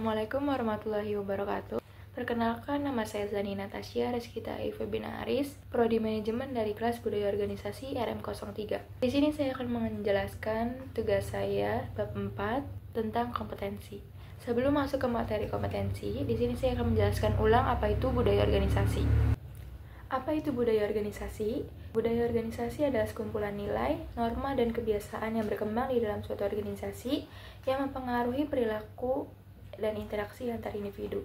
Assalamualaikum warahmatullahi wabarakatuh. Perkenalkan, nama saya Zani Natasha Rizkita Ifebinaris, Prodi Manajemen dari kelas Budaya Organisasi RM03. Di sini saya akan menjelaskan tugas saya bab 4 tentang kompetensi. Sebelum masuk ke materi kompetensi, di sini saya akan menjelaskan ulang apa itu budaya organisasi. Apa itu budaya organisasi? Budaya organisasi adalah sekumpulan nilai, norma, dan kebiasaan yang berkembang di dalam suatu organisasi yang mempengaruhi perilaku dan interaksi antar individu.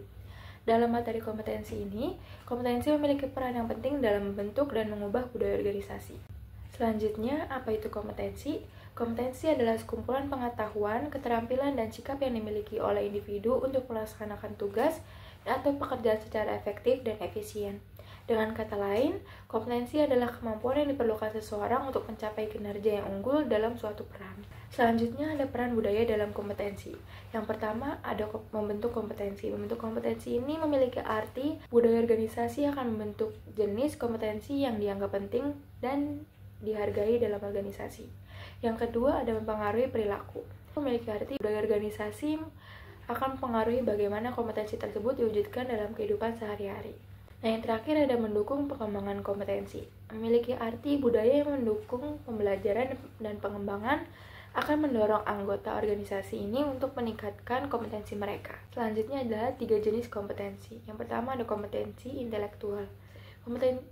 Dalam materi kompetensi ini, kompetensi memiliki peran yang penting dalam membentuk dan mengubah budaya organisasi. Selanjutnya, apa itu kompetensi? Kompetensi adalah sekumpulan pengetahuan, keterampilan, dan sikap yang dimiliki oleh individu untuk melaksanakan tugas atau pekerjaan secara efektif dan efisien. Dengan kata lain, kompetensi adalah kemampuan yang diperlukan seseorang untuk mencapai kinerja yang unggul dalam suatu peran. Selanjutnya ada peran budaya dalam kompetensi. Yang pertama ada membentuk kompetensi. Membentuk kompetensi ini memiliki arti budaya organisasi akan membentuk jenis kompetensi yang dianggap penting dan dihargai dalam organisasi. Yang kedua ada mempengaruhi perilaku. Memiliki arti budaya organisasi akan mempengaruhi bagaimana kompetensi tersebut diwujudkan dalam kehidupan sehari-hari. Nah, yang terakhir ada mendukung pengembangan kompetensi. Memiliki arti budaya yang mendukung pembelajaran dan pengembangan akan mendorong anggota organisasi ini untuk meningkatkan kompetensi mereka. Selanjutnya adalah 3 jenis kompetensi. Yang pertama ada kompetensi intelektual.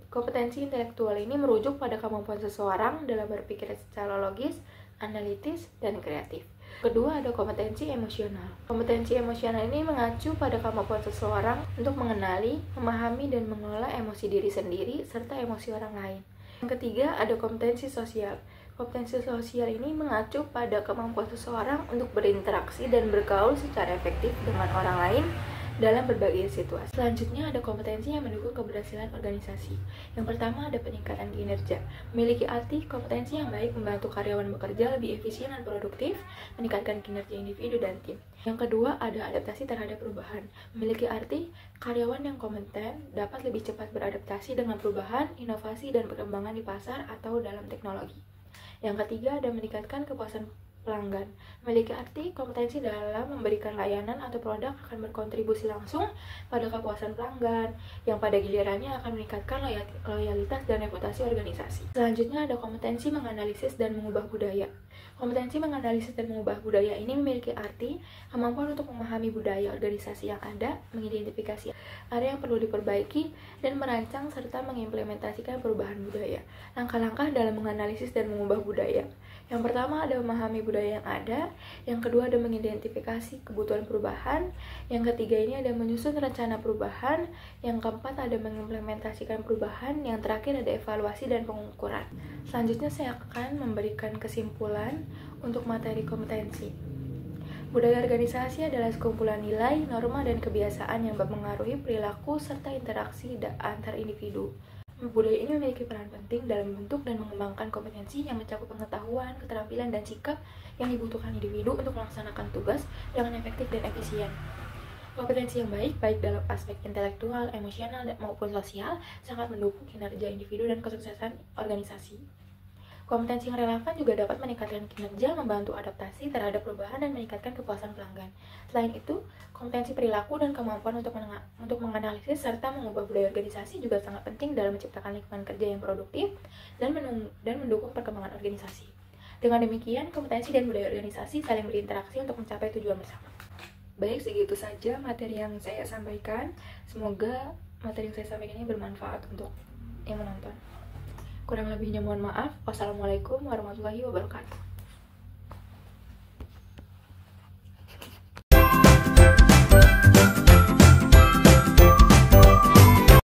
Kompetensi intelektual ini merujuk pada kemampuan seseorang dalam berpikir secara logis, analitis, dan kreatif. Kedua ada kompetensi emosional. Kompetensi emosional ini mengacu pada kemampuan seseorang untuk mengenali, memahami, dan mengelola emosi diri sendiri serta emosi orang lain. Yang ketiga ada kompetensi sosial. Kompetensi sosial ini mengacu pada kemampuan seseorang untuk berinteraksi dan bergaul secara efektif dengan orang lain dalam berbagai situasi. Selanjutnya ada kompetensi yang mendukung keberhasilan organisasi. Yang pertama ada peningkatan kinerja. Memiliki arti kompetensi yang baik membantu karyawan bekerja lebih efisien dan produktif, meningkatkan kinerja individu dan tim. Yang kedua ada adaptasi terhadap perubahan. Memiliki arti karyawan yang kompeten dapat lebih cepat beradaptasi dengan perubahan, inovasi, dan perkembangan di pasar atau dalam teknologi. Yang ketiga ada meningkatkan kepuasan pelanggan. Memiliki arti kompetensi dalam memberikan layanan atau produk akan berkontribusi langsung pada kepuasan pelanggan yang pada gilirannya akan meningkatkan loyalitas dan reputasi organisasi. Selanjutnya ada kompetensi menganalisis dan mengubah budaya. Kompetensi menganalisis dan mengubah budaya ini memiliki arti kemampuan untuk memahami budaya organisasi yang ada, mengidentifikasi area yang perlu diperbaiki, dan merancang serta mengimplementasikan perubahan budaya. Langkah-langkah dalam menganalisis dan mengubah budaya. Yang pertama ada memahami budaya yang ada, yang kedua ada mengidentifikasi kebutuhan perubahan, yang ketiga ini ada menyusun rencana perubahan, yang keempat ada mengimplementasikan perubahan, yang terakhir ada evaluasi dan pengukuran. Selanjutnya saya akan memberikan kesimpulan untuk materi kompetensi. Budaya organisasi adalah sekumpulan nilai, norma, dan kebiasaan yang mempengaruhi perilaku serta interaksi antar individu. Budaya ini memiliki peran penting dalam membentuk dan mengembangkan kompetensi yang mencakup pengetahuan, keterampilan, dan sikap yang dibutuhkan individu untuk melaksanakan tugas dengan efektif dan efisien. Kompetensi yang baik dalam aspek intelektual, emosional, maupun sosial, sangat mendukung kinerja individu dan kesuksesan organisasi. Kompetensi yang relevan juga dapat meningkatkan kinerja, membantu adaptasi terhadap perubahan, dan meningkatkan kepuasan pelanggan. Selain itu, kompetensi perilaku dan kemampuan untuk menganalisis serta mengubah budaya organisasi juga sangat penting dalam menciptakan lingkungan kerja yang produktif dan mendukung perkembangan organisasi. Dengan demikian, kompetensi dan budaya organisasi saling berinteraksi untuk mencapai tujuan bersama. Baik, segitu saja materi yang saya sampaikan. Semoga materi yang saya sampaikan ini bermanfaat untuk yang menonton. Kurang lebihnya mohon maaf. Wassalamualaikum warahmatullahi wabarakatuh.